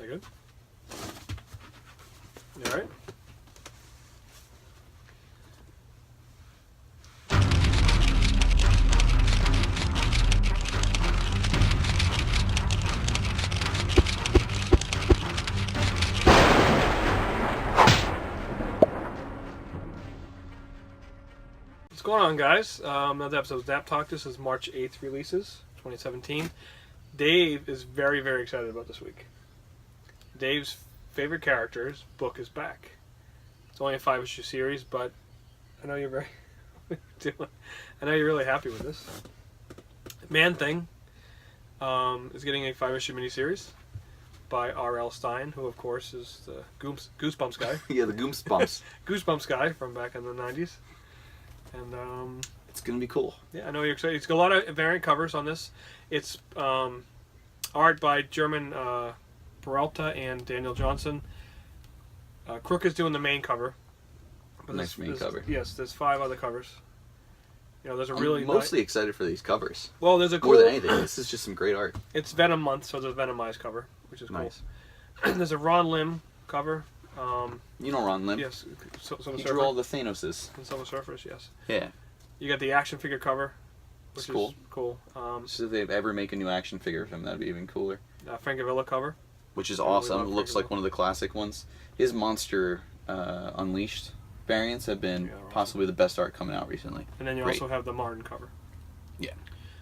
Very good. All right. What's going on, guys? Another episode of Zapp Talk. This is March 8th releases, 2017. Dave is very, very excited about this week. Dave's favorite character's book is back. It's only a 5-issue series, but I know you're very... I know you're really happy with this. Manthing is getting a 5-issue miniseries by R.L. Stine, who, of course, is the Goosebumps guy. Yeah, the Goosebumps. Goosebumps guy from back in the 90s. And it's going to be cool. Yeah, I know you're excited. It's got a lot of variant covers on this. It's art by German Peralta and Daniel Johnson. Crook is doing the main cover. But Nice main cover. Yes, there's 5 other covers. You know, there's a I'm really mostly excited for these covers. well, there's a cool, more than anything. This is just some great art. It's Venom month, so there's a Venomized cover, which is Nice. cool. There's a Ron Lim cover. You know Ron Lim. Yes, He drew all the Thanoses. and Silver Surfers. Yes. Yeah. You got the action figure cover, which It's cool. is cool. So if they ever make a new action figure of him, that'd be even cooler. Francavilla cover. Which is I really awesome. love It looks Francavilla. like one of the classic ones. His Monster Unleashed variants have been Yeah, they're awesome. possibly the best art coming out recently. And then you Great. also have the Martin cover. Yeah.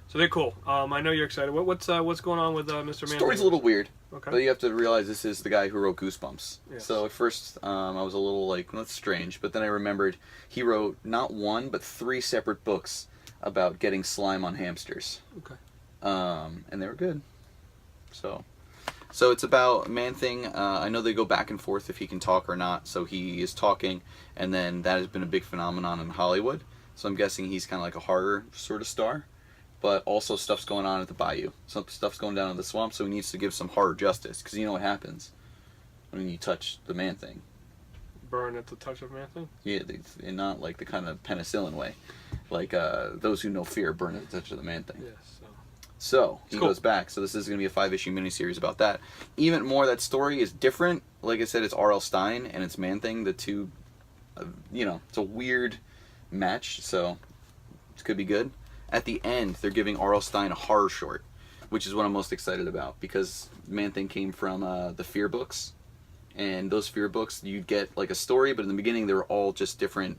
So they're cool. I know you're excited. What's going on with Mr. The Man? story's a little weird, Okay. but you have to realize this is the guy who wrote Goosebumps. Yes. So at first I was a little like, that's strange, but then I remembered he wrote not 1 but 3 separate books about getting slime on hamsters. Okay. And they were good. So it's about Man-Thing. I know they go back and forth if he can talk or not. So he is talking, and then that has been a big phenomenon in Hollywood. So I'm guessing he's kind of like a horror sort of star. But also stuff's going on at the bayou. Some stuff's going down in the swamp, so he needs to give some horror justice. Because you know what happens when you touch the Man-Thing. Burn at the touch of Manthing. Yeah, and not like the kind of penicillin way. Like those who know fear burn at the touch of the Man-Thing. Yes. So he Cool. goes back. So this is going to be a 5-issue miniseries about that. Even more, that story is different. Like I said, it's R.L. Stine and it's Man-Thing. The two, it's a weird match. So it could be good. At the end, they're giving R.L. Stine a horror short, which is what I'm most excited about because Man-Thing came from the Fear books. And those Fear books, you'd get like a story, but in the beginning they were all just different.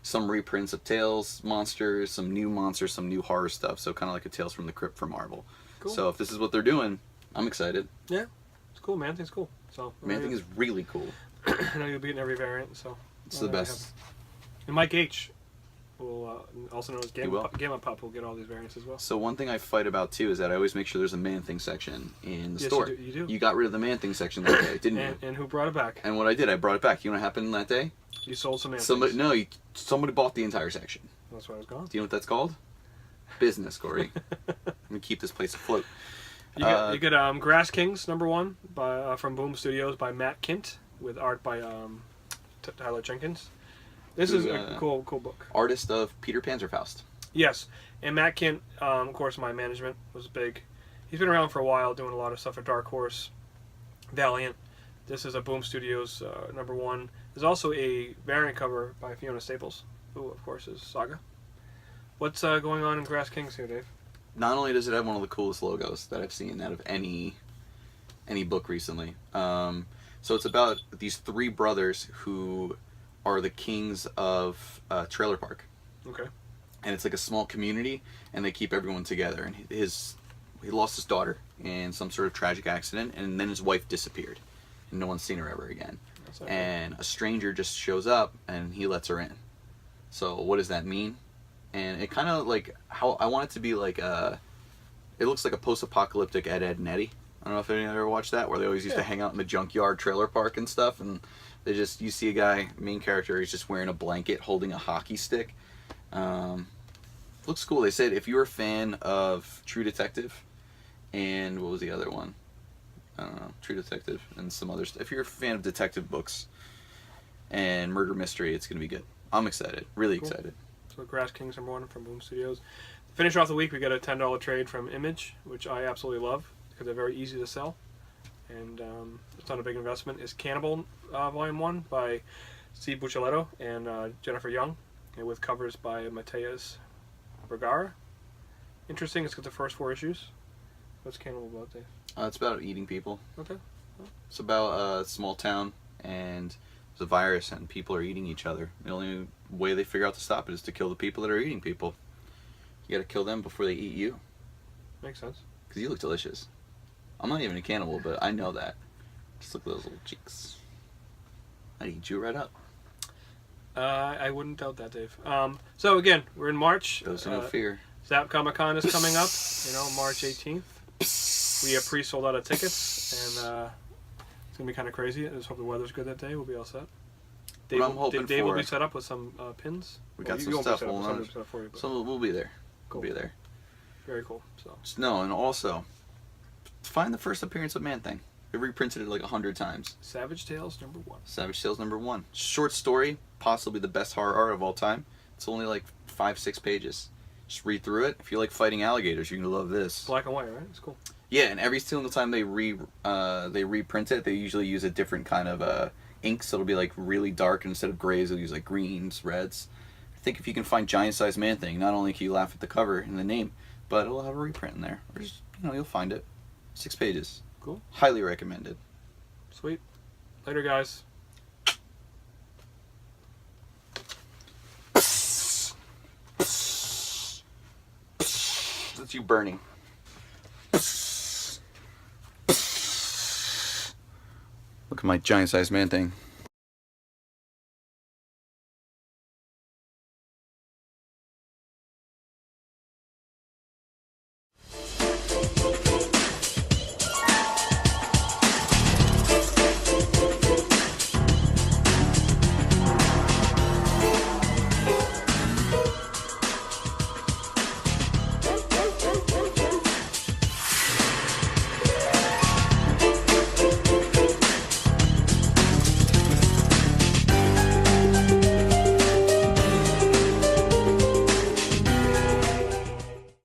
Some reprints of Tales, monsters, some new monsters, some new horror stuff. So kind of like a Tales from the Crypt from Marvel. Cool. So if this is what they're doing, I'm excited. Yeah, it's cool. Manthing's cool. So Man-Thing is really cool. I know you'll be in every variant. So It's the best. And Mike H. will also known as He will. Gamma Pup will get all these variants as well. So one thing I fight about too is that I always make sure there's a Man-Thing section in the Yes, store. you do. You got rid of the Man-Thing section that day, didn't you? And who brought it back? And what I did, I brought it back. You know what happened that day? You sold some Manthings. Somebody bought the entire section. That's why I was gone. Do you know what that's called? Business, Corey. I'm gonna keep this place afloat. You get Grass Kings #1 by from Boom Studios by Matt Kint with art by Tyler Jenkins. This is a cool book. Artist of Peter Panzerfaust. Yes, and Matt Kint, of course, my management was big. He's been around for a while, doing a lot of stuff for Dark Horse, Valiant. This is a Boom Studios #1. There's also a variant cover by Fiona Staples, who, of course, is Saga. What's going on in Grass Kings here, Dave? Not only does it have one of the coolest logos that I've seen out of any book recently. So it's about these 3 brothers who are the kings of trailer park. Okay. And it's like a small community, and they keep everyone together. And he lost his daughter in some sort of tragic accident, and then his wife disappeared, and no one's seen her ever again. And a stranger just shows up, and he lets her in. So what does that mean? And it kind of like how I want it to be like it looks like a post-apocalyptic Ed, Edd and Eddy. I don't know if anyone ever watched that, where they always used to hang out in the junkyard trailer park and stuff, and you see a guy, main character, he's just wearing a blanket holding a hockey stick. Looks cool. They said if you're a fan of True Detective and what was the other one? I don't know, True Detective and some other stuff. If you're a fan of detective books and murder mystery, it's going to be good. I'm excited. Really Cool. excited. So Grass Kings #1 from Boom Studios. Finish off the week, we got a $10 trade from Image, which I absolutely love because they're very easy to sell. and it's not a big investment, is Cannibal Volume 1 by Steve Buccellato and Jennifer Young, and with covers by Mateus Vergara. Interesting, it's got the first 4 issues. What's Cannibal about, Dave? It's about eating people. Okay. It's about a small town, and there's a virus, and people are eating each other. The only way they figure out to stop it is to kill the people that are eating people. You gotta kill them before they eat you. Makes sense. Because you look delicious. I'm not even a cannibal, but I know that. Just look at those little cheeks. I'd eat you right up. I wouldn't doubt that, Dave. So again, we're in March. Those are no fear. Zapp Comic Con is coming up, March 18th. We have pre-sold out of tickets, and it's going to be kind of crazy. I just hope the weather's good that day. We'll be all set. Dave, I'm hoping Dave will for- be set up with some pins. We got you some won't be stuff. set up, We'll somebody will be set up for you, but So we'll be there. cool. We'll be there. Very cool. So No, and also, find the first appearance of Man-Thing. They reprinted it like 100 times. Savage Tales #1. Savage Tales #1. Short story, possibly the best horror art of all time. It's only like 5-6 pages. Just read through it. If you like fighting alligators, you're gonna love this. Black and white, right? It's cool. Yeah, and every single time they reprint it, they usually use a different kind of ink, so it'll be like really dark, and instead of grays, they'll use like greens, reds. I think if you can find giant-sized Man-Thing, not only can you laugh at the cover and the name, but it'll have a reprint in there. Or just, you'll find it. 6 pages. Cool. Highly recommended. Sweet. Later, guys. That's you burning. Look at my giant-sized Man-Thing.